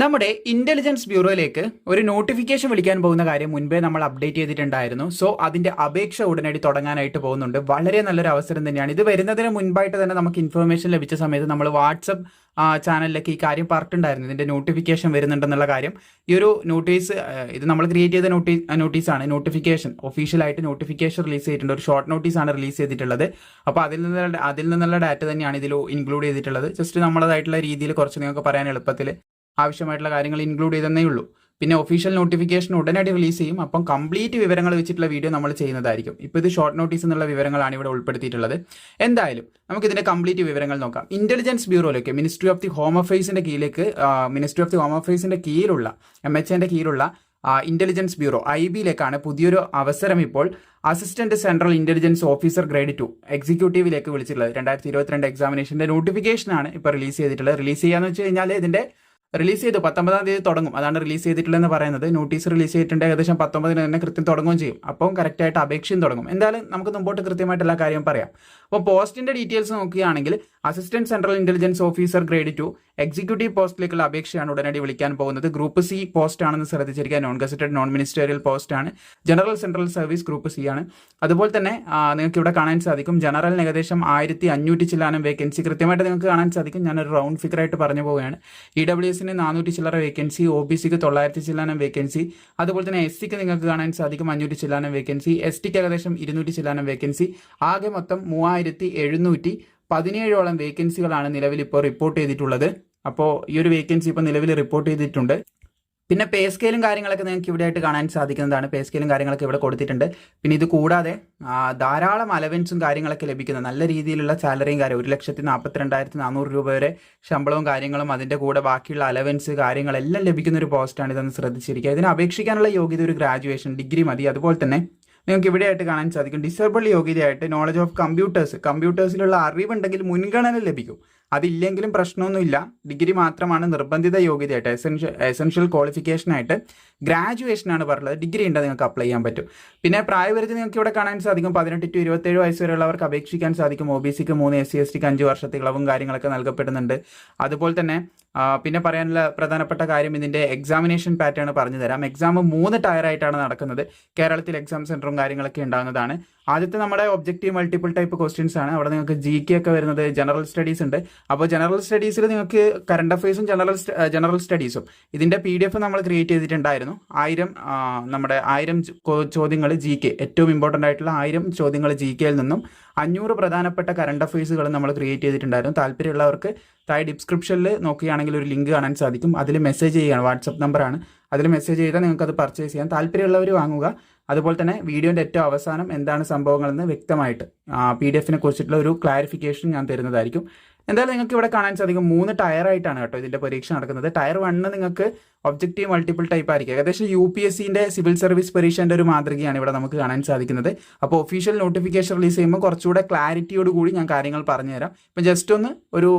നമ്മുടെ ഇന്റലിജൻസ് ബ്യൂറോയിലേക്ക് ഒരു നോട്ടിഫിക്കേഷൻ വിളിക്കാൻ പോകുന്ന കാര്യം മുൻപേ നമ്മൾ അപ്ഡേറ്റ് ചെയ്തിട്ടുണ്ടായിരുന്നു. സോ അതിന്റെ അപേക്ഷ ഉടനടി തുടങ്ങാനായിട്ട് പോകുന്നുണ്ട്. വളരെ നല്ലൊരു അവസരം തന്നെയാണ്. ഇത് വരുന്നതിന് മുൻപായിട്ട് തന്നെ നമുക്ക് ഇൻഫർമേഷൻ ലഭിച്ച സമയത്ത് നമ്മൾ വാട്സപ്പ് ചാനലിലേക്ക് ഈ കാര്യം പറഞ്ഞിട്ടുണ്ടായിരുന്നു. ഇതിന്റെ നോട്ടിഫിക്കേഷൻ വരുന്നുണ്ടെന്നുള്ള കാര്യം. ഈ ഒരു നോട്ടീസ് ഇത് നമ്മൾ ക്രിയേറ്റ് ചെയ്ത നോട്ടീസാണ്. നോട്ടിഫിക്കേഷൻ ഒഫീഷ്യലായിട്ട് നോട്ടിഫിക്കേഷൻ റിലീസ് ചെയ്തിട്ടുണ്ട്. ഒരു ഷോർട്ട് നോട്ടീസാണ് റിലീസ് ചെയ്തിട്ടുള്ളത്. അപ്പോൾ അതിൽ നിന്നുള്ള ഡാറ്റ തന്നെയാണ് ഇതിൽ ഇൻക്ലൂഡ് ചെയ്തിട്ടുള്ളത്. ജസ്റ്റ് നമ്മളതായിട്ടുള്ള രീതിയിൽ കുറച്ച് നിങ്ങൾക്ക് പറയാൻ എളുപ്പത്തിൽ ആവശ്യമായിട്ടുള്ള കാര്യങ്ങൾ ഇൻക്ലൂഡ് ചെയ്തേ ഉള്ളൂ. പിന്നെ ഒഫീഷ്യൽ നോട്ടിഫിക്കേഷൻ ഉടനടി റിലീസ് ചെയ്യും. അപ്പം കംപ്ലീറ്റ് വിവരങ്ങൾ വെച്ചിട്ടുള്ള വീഡിയോ നമ്മൾ ചെയ്യുന്നതായിരിക്കും. ഇപ്പോൾ ഇത് ഷോർട്ട് നോട്ടീസ് എന്നുള്ള വിവരങ്ങളാണ് ഇവിടെ ഉൾപ്പെടുത്തിയിട്ടുള്ളത്. എന്തായാലും നമുക്ക് ഇതിന്റെ കംപ്ലീറ്റ് വിവരങ്ങൾ നോക്കാം. ഇന്റലിജൻസ് ബ്യൂറോയിലേക്ക് മിനിസ്ട്രി ഓഫ് ദി ഹോം അഫയേഴ്സിന്റെ കീഴിലുള്ള MHAന്റെ കീഴിലുള്ള ഇന്റലിജൻസ് ബ്യൂറോ IB-യിലേക്കാണ് പുതിയൊരു അവസരം ഇപ്പോൾ assistant central intelligence officer grade 2 എക്സിക്യൂട്ടീവിലേക്ക് വിളിച്ചിട്ടുള്ളത്. 2022 എക്സാമിനേഷന്റെ നോട്ടിഫിക്കേഷനാണ് ഇപ്പോൾ റിലീസ് ചെയ്തിട്ടുള്ളത്. റിലീസ് ചെയ്യാന്ന് വെച്ച് കഴിഞ്ഞാൽ ഇതിന്റെ റിലീസ് ചെയ്തു 19-ാം തീയതി തുടങ്ങും. അതാണ് റിലീസ് ചെയ്തിട്ടുള്ളതെന്ന് പറയുന്നത്. നോട്ടീസ് റിലീസ് ചെയ്തിട്ടുണ്ട് ഏകദേശം 19-ന് തന്നെ കൃത്യം തുടങ്ങുകയും ചെയ്യും. അപ്പം കറക്റ്റായിട്ട് അപേക്ഷയും തുടങ്ങും. എന്തായാലും നമുക്ക് മുമ്പോട്ട് കൃത്യമായിട്ട് എല്ലാ കാര്യം പറയാം. അപ്പോൾ പോസ്റ്റിന്റെ ഡീറ്റെയിൽസ് നോക്കുകയാണെങ്കിൽ assistant central intelligence officer grade 2 executive പോസ്റ്റിലേക്കുള്ള അപേക്ഷയാണ് ഉടനടി വിളിക്കാൻ പോകുന്നത്. ഗ്രൂപ്പ് C പോസ്റ്റ് ആണെന്ന് ശ്രദ്ധിച്ചിരിക്കുക. Non gazetted non ministerial post ആണ്. General central service group C ആണ്. അതുപോലെ തന്നെ നിങ്ങൾക്ക് ഇവിടെ കാണാൻ സാധിക്കും ജനറലിന് ഏകദേശം 1500 ചില്ലാനം വേക്കൻസി കൃത്യമായിട്ട് നിങ്ങൾക്ക് കാണാൻ സാധിക്കും. ഞാനൊരു റൗണ്ട് ഫിഗർ ആയിട്ട് പറഞ്ഞു പോവുകയാണ്. EWSന് 400 ചില്ലറ വേക്കൻസി, OBCക്ക് 900 ചില്ലാനം വേക്കൻസി, അതുപോലെ തന്നെ SCക്ക് നിങ്ങൾക്ക് കാണാൻ സാധിക്കും 500 ചില്ലാനം വേക്കൻസി, STക്ക് ഏകദേശം 200 ചില്ലാനം വേക്കൻസി. ആകെ മൊത്തം 3717 വേക്കൻസികളാണ് നിലവിൽ ഇപ്പോൾ റിപ്പോർട്ട് ചെയ്തിട്ടുള്ളത്. അപ്പോൾ ഈ ഒരു വേക്കൻസി ഇപ്പോൾ നിലവിൽ റിപ്പോർട്ട് ചെയ്തിട്ടുണ്ട്. പിന്നെ പേ സ്കെയിലും കാര്യങ്ങളൊക്കെ നിങ്ങൾക്ക് ഇവിടെ ആയിട്ട് കാണാൻ സാധിക്കുന്നതാണ്. പേ സ്കെയിലും കാര്യങ്ങളൊക്കെ ഇവിടെ കൊടുത്തിട്ടുണ്ട്. പിന്നെ ഇത് കൂടാതെ ധാരാളം അലവൻസും കാര്യങ്ങളൊക്കെ ലഭിക്കുന്ന നല്ല രീതിയിലുള്ള സാലറിയും കാര്യം 1,42,400 രൂപ വരെ ശമ്പളവും കാര്യങ്ങളും അതിൻ്റെ കൂടെ ബാക്കിയുള്ള അലവൻസ് കാര്യങ്ങളെല്ലാം ലഭിക്കുന്ന ഒരു പോസ്റ്റാണ്. ഇതൊന്ന് ശ്രദ്ധിച്ചിരിക്കുക. ഇതിന് അപേക്ഷിക്കാനുള്ള യോഗ്യത ഒരു ഗ്രാജുവേഷൻ ഡിഗ്രി മതി. അതുപോലെ തന്നെ നിങ്ങൾക്ക് ഇവിടെ ആയിട്ട് കാണാൻ സാധിക്കും ഡിസേബിൾ യോഗ്യതയായിട്ട് നോളജ് ഓഫ് കമ്പ്യൂട്ടേഴ്സിലുള്ള അറിവുണ്ടെങ്കിൽ മുൻഗണന ലഭിക്കും. അതില്ലെങ്കിലും പ്രശ്നമൊന്നുമില്ല. ഡിഗ്രി മാത്രമാണ് നിർബന്ധിത യോഗ്യതയായിട്ട് എസെൻഷ്യൽ ക്വാളിഫിക്കേഷൻ ആയിട്ട് ഗ്രാജുവേഷനാണ് പറഞ്ഞത്. ഡിഗ്രി ഉണ്ട്, നിങ്ങൾക്ക് അപ്ലൈ ചെയ്യാൻ പറ്റും. പിന്നെ പ്രായപരിധി നിങ്ങൾക്ക് ഇവിടെ കാണാൻ സാധിക്കും 18 to 27 വയസ്സ് വരെയുള്ളവർക്ക് അപേക്ഷിക്കാൻ സാധിക്കും. OBCക്ക് 3, SC STക്ക് 5 വർഷത്തെ ഇളവും കാര്യങ്ങളൊക്കെ നൽകപ്പെടുന്നുണ്ട്. അതുപോലെ തന്നെ പിന്നെ പറയാനുള്ള പ്രധാനപ്പെട്ട കാര്യം ഇതിന്റെ എക്സാമിനേഷൻ പാറ്റേൺ പറഞ്ഞു തരാം. എക്സാം 3 ടയറായിട്ടാണ് നടക്കുന്നത്. കേരളത്തിൽ എക്സാം സെന്ററും കാര്യങ്ങളൊക്കെ ഉണ്ടാകുന്നതാണ്. ആദ്യത്തെ നമ്മുടെ ഒബ്ജക്റ്റീവ് മൾട്ടിപ്പിൾ ടൈപ്പ് ക്വസ്റ്റ്യൻസ് ആണ്. അവിടെ നിങ്ങൾക്ക് GK ഒക്കെ വരുന്നത്. ജനറൽ സ്റ്റഡീസ് ഉണ്ട്. അപ്പോൾ ജനറൽ സ്റ്റഡീസിൽ നിങ്ങൾക്ക് കറണ്ട് അഫയേഴ്സും ജനറൽ സ്റ്റഡീസും ഇതിന്റെ PDF നമ്മൾ ക്രിയേറ്റ് ചെയ്തിട്ടുണ്ടായിരുന്നു. 1000 ചോദ്യങ്ങൾ GK, ഏറ്റവും ഇമ്പോർട്ടൻ്റ് ആയിട്ടുള്ള 1000 ചോദ്യങ്ങൾ GKയിൽ നിന്നും 500 പ്രധാനപ്പെട്ട കറണ്ട് അഫയേഴ്സുകൾ നമ്മൾ ക്രിയേറ്റ് ചെയ്തിട്ടുണ്ടായിരുന്നു. താല്പര്യമുള്ളവർക്ക് താഴെ ഡിസ്ക്രിപ്ഷനിൽ നോക്കുകയാണെങ്കിൽ ഒരു ലിങ്ക് കാണാൻ സാധിക്കും. അതിൽ മെസ്സേജ് ചെയ്യുകയാണ്, വാട്സപ്പ് നമ്പറാണ്. അതിൽ മെസ്സേജ് ചെയ്താൽ നിങ്ങൾക്ക് അത് പർച്ചേസ് ചെയ്യാം. താല്പര്യമുള്ളവർ വാങ്ങുക. അതുപോലെ തന്നെ വീഡിയോൻ്റെ ഏറ്റവും അവസാനം എന്താണ് സംഭവങ്ങളെന്ന് വ്യക്തമായിട്ട് PDF-നെ കുറിച്ചിട്ടുള്ള ഒരു ക്ലാരിഫിക്കേഷൻ ഞാൻ തരുന്നതായിരിക്കും. എന്തായാലും നിങ്ങൾക്ക് ഇവിടെ കാണാൻ സാധിക്കും 3 ടയറായിട്ടാണ് കേട്ടോ ഇതിന്റെ പരീക്ഷ നടക്കുന്നത്. ടയർ 1 നിങ്ങൾക്ക് ഒബ്ജക്റ്റീവ് മൾട്ടിപ്പിൾ ടൈപ്പ് ആയിരിക്കും. ഏകദേശം UPSCന്റെ സിവിൽ സർവീസ് പരീക്ഷന്റെ ഒരു മാതൃകയാണ് ഇവിടെ നമുക്ക് കാണാൻ സാധിക്കുന്നത്. അപ്പോൾ ഒഫീഷ്യൽ നോട്ടിഫിക്കേഷൻ റിലീസ് ചെയ്യുമ്പോൾ കുറച്ചുകൂടെ ക്ലാരിറ്റിയോട് കൂടി ഞാൻ കാര്യങ്ങൾ പറഞ്ഞുതരാം. ഇപ്പം ജസ്റ്റ് ഒന്ന് ഒരു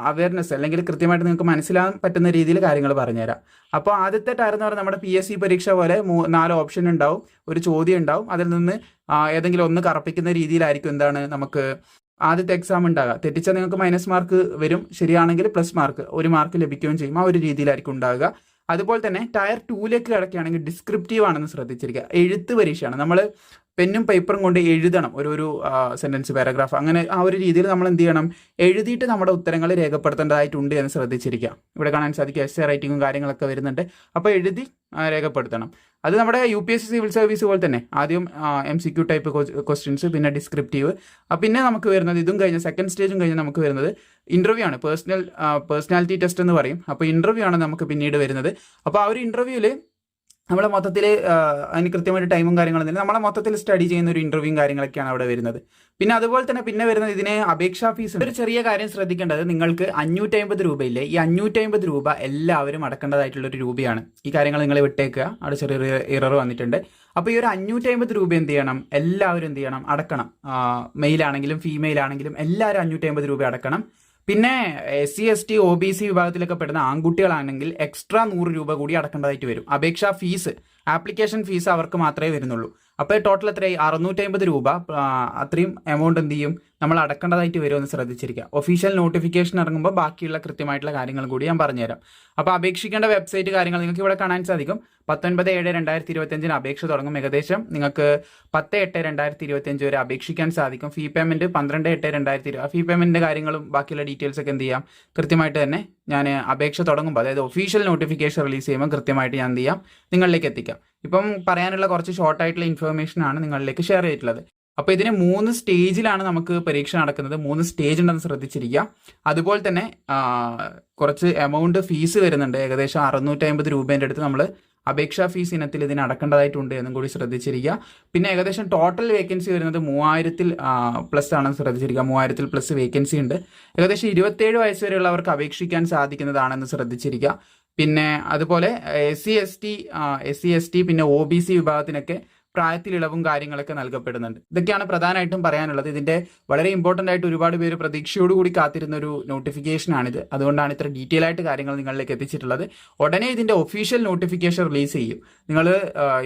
അവയർനെസ് അല്ലെങ്കിൽ കൃത്യമായിട്ട് നിങ്ങൾക്ക് മനസ്സിലാകാൻ പറ്റുന്ന രീതിയിൽ കാര്യങ്ങൾ പറഞ്ഞുതരാം. അപ്പോൾ ആദ്യത്തെ ടയർ എന്ന് പറയുന്നത് നമ്മുടെ PSC പരീക്ഷ പോലെ 4 ഓപ്ഷൻ ഉണ്ടാവും, ഒരു ചോദ്യം ഉണ്ടാവും. അതിൽ നിന്ന് ഏതെങ്കിലും ഒന്ന് കറപ്പിക്കുന്ന രീതിയിലായിരിക്കും എന്താണ് നമുക്ക് ആദ്യത്തെ എക്സാം ഉണ്ടാകുക. തെറ്റിച്ചാൽ നിങ്ങൾക്ക് മൈനസ് മാർക്ക് വരും, ശരിയാണെങ്കിൽ പ്ലസ് മാർക്ക് 1 മാർക്ക് ലഭിക്കുകയും ചെയ്യും. ആ ഒരു രീതിയിലായിരിക്കും ഉണ്ടാകുക. അതുപോലെ തന്നെ ടയർ 2ലേക്ക് കിടക്കുകയാണെങ്കിൽ ഡിസ്ക്രിപ്റ്റീവ് ആണെന്ന് ശ്രദ്ധിച്ചിരിക്കുക. എഴുത്ത് പരീക്ഷയാണ്. നമ്മൾ പെന്നും പേപ്പറും കൊണ്ട് എഴുതണം ഒരു സെന്റൻസ്, പാരഗ്രാഫ്, അങ്ങനെ ആ ഒരു രീതിയിൽ നമ്മൾ എന്ത് ചെയ്യണം, എഴുതിയിട്ട് നമ്മുടെ ഉത്തരങ്ങൾ രേഖപ്പെടുത്തേണ്ടതായിട്ടുണ്ട് എന്ന് ശ്രദ്ധിച്ചിരിക്കുക. ഇവിടെ കാണാൻ സാധിക്കും essay റൈറ്റിങ്ങും കാര്യങ്ങളൊക്കെ വരുന്നുണ്ട്. അപ്പോൾ എഴുതി രേഖപ്പെടുത്തണം. അത് നമ്മുടെ UPSC സിവിൽ സർവീസ് പോലെ തന്നെ ആദ്യം MCQ ടൈപ്പ് ക്വസ്റ്റ്യൻസ്, പിന്നെ ഡിസ്ക്രിപ്റ്റീവ്, പിന്നെ നമുക്ക് വരുന്നത് ഇതും കഴിഞ്ഞ് സെക്കൻഡ് സ്റ്റേജും കഴിഞ്ഞ് നമുക്ക് വരുന്നത് ഇന്റർവ്യൂ ആണ്. പേഴ്സണാലിറ്റി ടെസ്റ്റ് എന്ന് പറയും. അപ്പോൾ ഇന്റർവ്യൂ ആണ് നമുക്ക് പിന്നീട് വരുന്നത്. അപ്പോൾ ആ ഒരു ഇന്റർവ്യൂവിൽ നമ്മളെ മൊത്തത്തിൽ അതിന് കൃത്യമായിട്ട് ടൈമും കാര്യങ്ങളൊന്നും നമ്മളെ മൊത്തത്തിൽ സ്റ്റഡി ചെയ്യുന്ന ഒരു ഇന്റർവ്യൂവും കാര്യങ്ങളൊക്കെയാണ് അവിടെ വരുന്നത്. പിന്നെ അതുപോലെ തന്നെ പിന്നെ വരുന്നത് ഇതിന് അപേക്ഷാ ഫീസ്. ഒരു ചെറിയ കാര്യം ശ്രദ്ധിക്കേണ്ടത്, നിങ്ങൾക്ക് 550 രൂപയില്ലേ, ഈ 550 രൂപ എല്ലാവരും അടക്കേണ്ടതായിട്ടുള്ള ഒരു രൂപയാണ്. ഈ കാര്യങ്ങൾ നിങ്ങൾ വിട്ടേക്കുക. അവിടെ ചെറിയൊരു എറർ വന്നിട്ടുണ്ട്. അപ്പോൾ ഈ ഒരു 550 രൂപ എന്ത് ചെയ്യണം, എല്ലാവരും എന്ത് ചെയ്യണം, അടക്കണം. മെയിൽ ആണെങ്കിലും ഫീമെയിൽ ആണെങ്കിലും എല്ലാവരും 550 രൂപ അടക്കണം. പിന്നെ SC ST OBC വിഭാഗത്തിലൊക്കെ പെടുന്ന ആൺകുട്ടികളാണെങ്കിൽ എക്സ്ട്രാ 100 രൂപ കൂടി അടക്കേണ്ടതായിട്ട് വരും. അപേക്ഷാ ഫീസ്, ആപ്ലിക്കേഷൻ ഫീസ് അവർക്ക് മാത്രമേ വരുന്നുള്ളൂ. അപ്പോൾ ടോട്ടൽ എത്രയായി? 650 രൂപ. അത്രയും എമൗണ്ട് എന്ത് ചെയ്യും, നമ്മൾ അടക്കേണ്ടതായിട്ട് വരുമെന്ന് ശ്രദ്ധിച്ചിരിക്കുക. ഒഫീഷ്യൽ നോട്ടിഫിക്കേഷൻ ഇറങ്ങുമ്പോൾ ബാക്കിയുള്ള കൃത്യമായിട്ടുള്ള കാര്യങ്ങൾ കൂടി ഞാൻ പറഞ്ഞുതരാം. അപ്പോൾ അപേക്ഷിക്കേണ്ട വെബ്സൈറ്റ് കാര്യങ്ങൾ നിങ്ങൾക്ക് ഇവിടെ കാണാൻ സാധിക്കും. 19/7/2025 അപേക്ഷ തുടങ്ങും. ഏകദേശം നിങ്ങൾക്ക് 10/8/2025 വരെ അപേക്ഷിക്കാൻ സാധിക്കും. ഫീ പേയ്മെന്റ് 12/8/2020. ഫീ പേയ്മെന്റിന്റെ കാര്യങ്ങളും ബാക്കിയുള്ള ഡീറ്റെയിൽസ് ഒക്കെ എന്ത് ചെയ്യാം, കൃത്യമായിട്ട് തന്നെ ഞാൻ അപേക്ഷ തുടങ്ങുമ്പോൾ, അതായത് ഒഫീഷ്യൽ നോട്ടിഫിക്കേഷൻ റിലീസ് ചെയ്യുമ്പോൾ കൃത്യമായിട്ട് ഞാൻ എന്ത് ചെയ്യാം, നിങ്ങളിലേക്ക് എത്തിക്കാം. ഇപ്പം പറയാനുള്ള കുറച്ച് ഷോർട്ട് ആയിട്ടുള്ള ഇൻഫർമേഷൻ ആണ് നിങ്ങളിലേക്ക് ഷെയർ ചെയ്തിട്ടുള്ളത്. അപ്പോൾ ഇതിന് 3 സ്റ്റേജിലാണ് നമുക്ക് പരീക്ഷ നടക്കുന്നത്. 3 സ്റ്റേജ് ഉണ്ടെന്ന് ശ്രദ്ധിച്ചിരിക്കുക. അതുപോലെ തന്നെ കുറച്ച് എമൗണ്ട് ഫീസ് വരുന്നുണ്ട്. ഏകദേശം 650 രൂപേൻ്റെ അടുത്ത് നമ്മൾ അപേക്ഷാ ഫീസ് ഇനത്തിൽ ഇതിന് അടക്കേണ്ടതായിട്ടുണ്ട് എന്നും കൂടി ശ്രദ്ധിച്ചിരിക്കുക. പിന്നെ ഏകദേശം ടോട്ടൽ വേക്കൻസി വരുന്നത് 3000 പ്ലസ് ആണെന്ന് ശ്രദ്ധിച്ചിരിക്കുക. 3000 പ്ലസ് വേക്കൻസി ഉണ്ട്. ഏകദേശം 27 വയസ്സ് വരെയുള്ളവർക്ക് അപേക്ഷിക്കാൻ സാധിക്കുന്നതാണെന്ന് ശ്രദ്ധിച്ചിരിക്കുക. പിന്നെ അതുപോലെ SC/ST പിന്നെ OBC വിഭാഗത്തിനൊക്കെ പ്രായത്തിൽ ഇളവും കാര്യങ്ങളൊക്കെ നൽകപ്പെടുന്നുണ്ട്. ഇതൊക്കെയാണ് പ്രധാനമായിട്ടും പറയാനുള്ളത്. ഇതിന്റെ വളരെ ഇമ്പോർട്ടൻ്റ് ആയിട്ട് ഒരുപാട് പേര് പ്രതീക്ഷയോടുകൂടി കാത്തിരുന്ന ഒരു നോട്ടിഫിക്കേഷനാണിത്. അതുകൊണ്ടാണ് ഇത്ര ഡീറ്റെയിൽ ആയിട്ട് കാര്യങ്ങൾ നിങ്ങളിലേക്ക് എത്തിച്ചിട്ടുള്ളത്. ഉടനെ ഇതിന്റെ ഒഫീഷ്യൽ നോട്ടിഫിക്കേഷൻ റിലീസ് ചെയ്യും. നിങ്ങൾ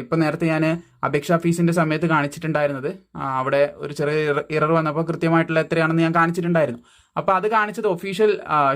ഇപ്പം നേരത്തെ ഞാൻ അപേക്ഷാ ഫീസിന്റെ സമയത്ത് കാണിച്ചിട്ടുണ്ടായിരുന്നത്, അവിടെ ഒരു ചെറിയ ഇറർ വന്നപ്പോൾ കൃത്യമായിട്ടുള്ള എത്രയാണെന്ന് ഞാൻ കാണിച്ചിട്ടുണ്ടായിരുന്നു. അപ്പോൾ അത് കാണിച്ചത് ഒഫീഷ്യൽ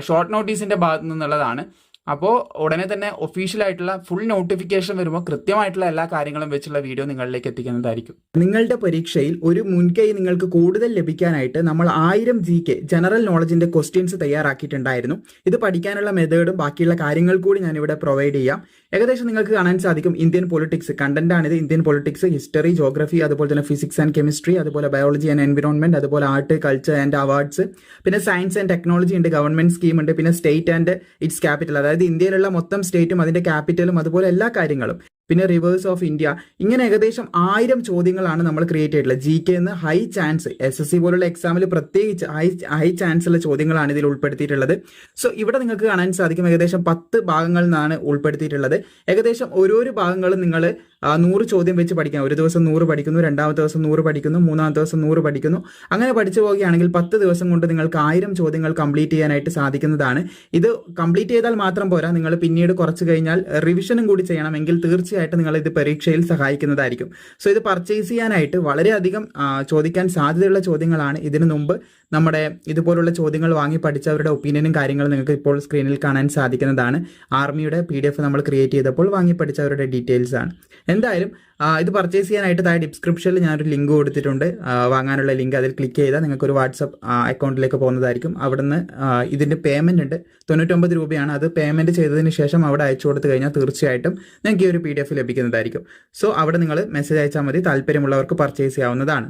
ഷോർട്ട് നോട്ടീസിന്റെ ഭാഗത്തു നിന്നുള്ളതാണ്. അപ്പോൾ ഉടനെ തന്നെ ഒഫീഷ്യലായിട്ടുള്ള ഫുൾ നോട്ടിഫിക്കേഷൻ വരുമ്പോൾ കൃത്യമായിട്ടുള്ള എല്ലാ കാര്യങ്ങളും വെച്ചുള്ള വീഡിയോ നിങ്ങളിലേക്ക് എത്തിക്കുന്നതായിരിക്കും. നിങ്ങളുടെ പരീക്ഷയിൽ ഒരു മുൻകൈ നിങ്ങൾക്ക് കൂടുതൽ ലഭിക്കാനായിട്ട് നമ്മൾ 1000 GK ജനറൽ നോളജിന്റെ ക്വസ്റ്റ്യൻസ് തയ്യാറാക്കിയിട്ടുണ്ടായിരുന്നു. ഇത് പഠിക്കാനുള്ള മെത്തേഡും ബാക്കിയുള്ള കാര്യങ്ങൾ കൂടി ഞാനിവിടെ പ്രൊവൈഡ് ചെയ്യാം. ഏകദേശം നിങ്ങൾക്ക് കാണാൻ സാധിക്കും ഇന്ത്യൻ പൊളിറ്റിക്സ് കണ്ടന്റ് ആണിത്. ഇന്ത്യൻ പൊളിറ്റിക്സ്, ഹിസ്റ്ററി, ജോഗ്രഫി, അതുപോലെ തന്നെ ഫിസിക്സ് ആൻഡ് കെമിസ്ട്രി, അതുപോലെ ബയോളജി ആൻഡ് എൻവിറോൺമെന്റ്, അതുപോലെ ആർട്ട്, കൾച്ചർ ആൻഡ് അവാർഡ്സ്, പിന്നെ സയൻസ് ആൻഡ് ടെക്നോളജി ഉണ്ട്, ഗവൺമെന്റ് സ്കീം ഉണ്ട്, പിന്നെ സ്റ്റേറ്റ് ആൻഡ് ഇറ്റ്സ് ക്യാപിറ്റൽ, അതായത് ഇന്ത്യയിലുള്ള മൊത്തം സ്റ്റേറ്റും അതിന്റെ ക്യാപിറ്റലും അതുപോലെ എല്ലാ കാര്യങ്ങളും, പിന്നെ റിവേഴ്സ് ഓഫ് ഇന്ത്യ. ഇങ്ങനെ ഏകദേശം 1000 ചോദ്യങ്ങളാണ് നമ്മൾ ക്രിയേറ്റ് ചെയ്തിട്ടുള്ളത്. GK എന്ന് ഹൈ ചാൻസ്, SSC പോലുള്ള എക്സാമിൽ പ്രത്യേകിച്ച് ഹൈ ചാൻസ് ഉള്ള ചോദ്യങ്ങളാണ് ഇതിൽ ഉൾപ്പെടുത്തിയിട്ടുള്ളത്. സോ ഇവിടെ നിങ്ങൾക്ക് കാണാൻ സാധിക്കും ഏകദേശം 10 ഭാഗങ്ങളിൽ നിന്നാണ് ഉൾപ്പെടുത്തിയിട്ടുള്ളത്. ഏകദേശം ഓരോരോ ഭാഗങ്ങളും നിങ്ങൾ 100 ചോദ്യം വെച്ച് പഠിക്കാം. ഒരു ദിവസം 100 പഠിക്കുന്നു, രണ്ടാമത്തെ ദിവസം 100 പഠിക്കുന്നു, മൂന്നാമത്തെ ദിവസം 100 പഠിക്കുന്നു. അങ്ങനെ പഠിച്ചു പോവുകയാണെങ്കിൽ 10 ദിവസം കൊണ്ട് നിങ്ങൾക്ക് 1000 ചോദ്യങ്ങൾ കംപ്ലീറ്റ് ചെയ്യാനായിട്ട് സാധിക്കുന്നതാണ്. ഇത് കംപ്ലീറ്റ് ചെയ്താൽ മാത്രം പോരാ, നിങ്ങൾ പിന്നീട് കുറച്ച് കഴിഞ്ഞാൽ റിവിഷനും കൂടി ചെയ്യണമെങ്കിൽ തീർച്ചയായിട്ടും നിങ്ങൾ ഇത് പരീക്ഷയിൽ സഹായിക്കുന്നതായിരിക്കും. സോ ഇത് പർച്ചേസ് ചെയ്യാനായിട്ട് വളരെയധികം ചോദിക്കാൻ സാധ്യതയുള്ള ചോദ്യങ്ങളാണ്. ഇതിനു മുമ്പ് നമ്മുടെ ഇതുപോലുള്ള ചോദ്യങ്ങൾ വാങ്ങി പഠിച്ചവരുടെ ഒപ്പീനിയനും കാര്യങ്ങളും നിങ്ങൾക്ക് ഇപ്പോൾ സ്ക്രീനിൽ കാണാൻ സാധിക്കുന്നതാണ്. ആർമിയുടെ PDF നമ്മൾ ക്രിയേറ്റ് ചെയ്തപ്പോൾ വാങ്ങി പഠിച്ചവരുടെ ഡീറ്റെയിൽസ് ആണ്. എന്തായാലും ഇത് പർച്ചേസ് ചെയ്യാനായിട്ട് താഴെ ഡിസ്ക്രിപ്ഷനിൽ ഞാനൊരു ലിങ്ക് കൊടുത്തിട്ടുണ്ട്. വാങ്ങാനുള്ള ലിങ്ക് അതിൽ ക്ലിക്ക് ചെയ്താൽ നിങ്ങൾക്ക് ഒരു വാട്സപ്പ് അക്കൗണ്ടിലേക്ക് പോകുന്നതായിരിക്കും. അവിടുന്ന് ഇതിൻ്റെ പേയ്മെന്റ് ഉണ്ട്, 99 രൂപയാണ്. അത് പേയ്മെന്റ് ചെയ്തതിന് ശേഷം അവിടെ അയച്ചു കൊടുത്തു കഴിഞ്ഞാൽ തീർച്ചയായിട്ടും നിങ്ങൾക്ക് ഈ ഒരു PDF ലഭിക്കുന്നതായിരിക്കും. സോ അവിടെ നിങ്ങൾ മെസ്സേജ് അയച്ചാൽ മതി, താല്പര്യമുള്ളവർക്ക് പർച്ചേസ് ചെയ്യാവുന്നതാണ്.